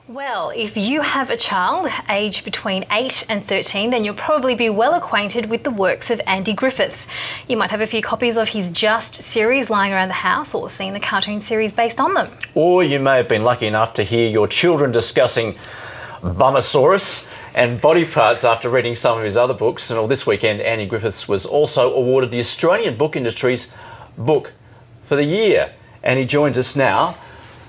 Well, if you have a child aged between 8 and 13, then you'll probably be well acquainted with the works of Andy Griffiths. You might have a few copies of his Just series lying around the house or seen the cartoon series based on them. Or you may have been lucky enough to hear your children discussing Bummosaurus and body parts after reading some of his other books. And this weekend, Andy Griffiths was also awarded the Australian book industry's Book for the Year. And he joins us now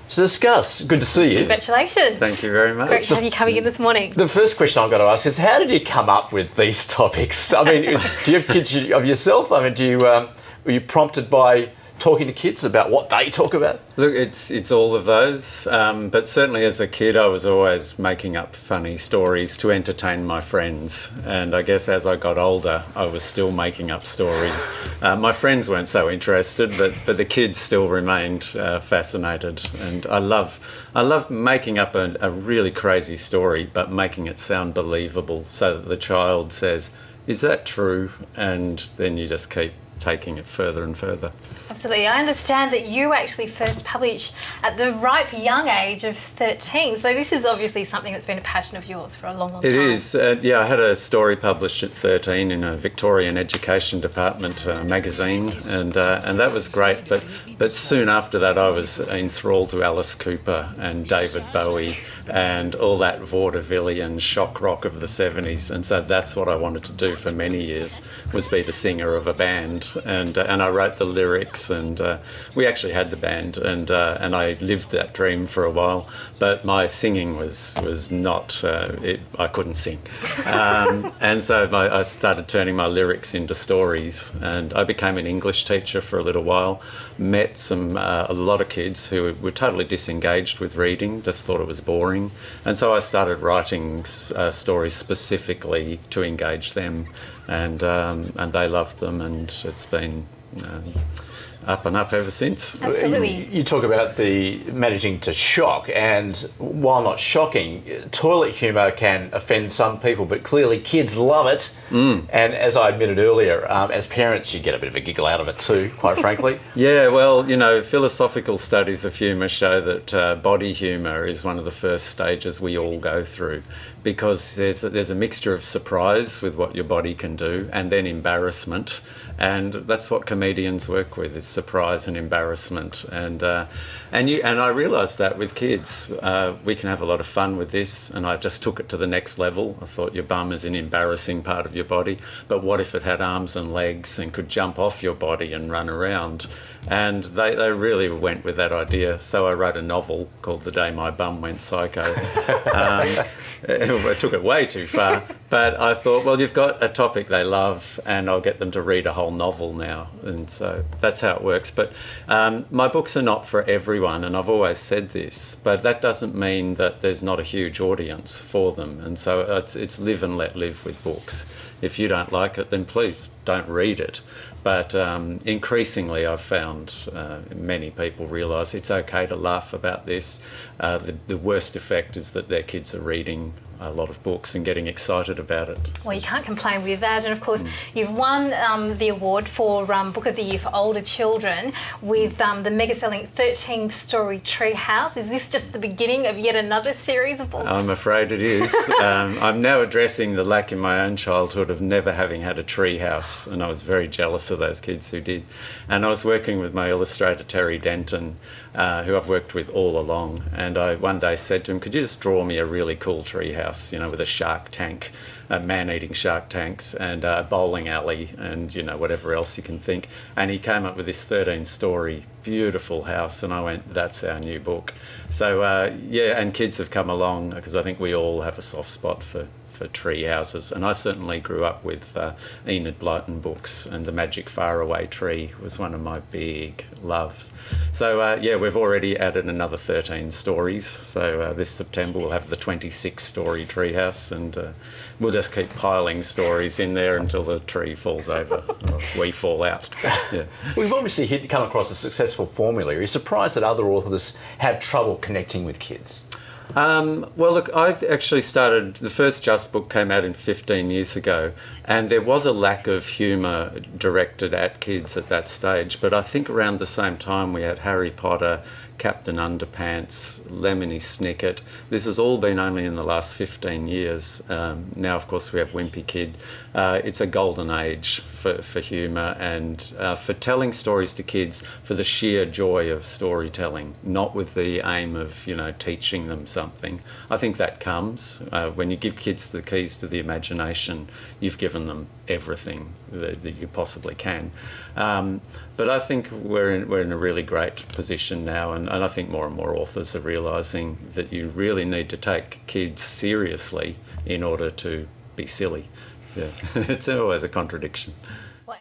to discuss. Good to see you. Congratulations. Thank you very much. Great to have you coming in this morning. The first question I've got to ask is, how did you come up with these topics? I mean, do you have kids of yourself? I mean, were you prompted by talking to kids about what they talk about? Look, it's all of those, but certainly as a kid I was always making up funny stories to entertain my friends, and I guess as I got older I was still making up stories. My friends weren't so interested, but the kids still remained fascinated, and I love making up a really crazy story but making it sound believable so that the child says, "Is that true?" and then you just keep taking it further and further. Absolutely. I understand that you actually first published at the ripe young age of 13, so this is obviously something that's been a passion of yours for a long time. It is. Yeah, I had a story published at 13 in a Victorian Education Department magazine, and that was great, but soon after that I was enthralled to Alice Cooper and David Bowie and all that vaudevillian shock rock of the 70s, and so that's what I wanted to do for many years, was be the singer of a band. And I wrote the lyrics, and we actually had the band, and I lived that dream for a while. But my singing was not. I couldn't sing, and so I started turning my lyrics into stories. And I became an English teacher for a little while. Met a lot of kids who were totally disengaged with reading, just thought it was boring, and so I started writing stories specifically to engage them. And they loved them, and it's been up and up ever since. Absolutely. You talk about the managing to shock, and while not shocking, toilet humour can offend some people, but clearly kids love it. And as I admitted earlier, as parents you get a bit of a giggle out of it too, quite frankly. Yeah, well, you know, philosophical studies of humour show that body humour is one of the first stages we all go through, because there's a mixture of surprise with what your body can do, and then embarrassment, and that's what comedians work with, is surprise and embarrassment. And I realised that with kids, we can have a lot of fun with this, and I just took it to the next level. I thought, your bum is an embarrassing part of your body, but what if it had arms and legs and could jump off your body and run around? And they really went with that idea. So I wrote a novel called The Day My Bum Went Psycho. I took it way too far, but I thought, well, you've got a topic they love, and I'll get them to read a whole novel now. And so that's how it works. But my books are not for everyone, and I've always said this, but that doesn't mean that there's not a huge audience for them. And so it's live and let live with books. If you don't like it, then please don't read it. But increasingly I've found many people realise it's okay to laugh about this. The worst effect is that their kids are reading a lot of books and getting excited about it. Well, you can't complain with that, and of course you've won the award for Book of the Year for older children with the mega-selling 13-story Treehouse. Is this just the beginning of yet another series of books? I'm afraid it is. I'm now addressing the lack in my own childhood of never having had a treehouse, and I was very jealous of those kids who did. And I was working with my illustrator Terry Denton, who I've worked with all along, and I one day said to him, could you just draw me a really cool treehouse, you know, with a shark tank, man-eating shark tanks, and a bowling alley, and, you know, whatever else you can think. And he came up with this 13-story beautiful house, and I went, that's our new book. So yeah, and kids have come along, because I think we all have a soft spot for tree houses, and I certainly grew up with Enid Blyton books, and The Magic Faraway Tree was one of my big loves. So yeah, we've already added another 13 stories, so this September we'll have the 26-story treehouse, and we'll just keep piling stories in there until the tree falls over or we fall out. Yeah. We've obviously come across a successful formula. Are you surprised that other authors have trouble connecting with kids? Well, look, I actually started, the first Just book came out 15 years ago, and there was a lack of humour directed at kids at that stage, but I think around the same time we had Harry Potter, Captain Underpants, Lemony Snicket. This has all been only in the last 15 years. Now, of course, we have Wimpy Kid. It's a golden age for humour and for telling stories to kids for the sheer joy of storytelling, not with the aim of, teaching them something. I think that comes when you give kids the keys to the imagination. You've given them everything that you possibly can. But I think we're in a really great position now, and I think more and more authors are realising that you really need to take kids seriously in order to be silly. Yeah. It's always a contradiction.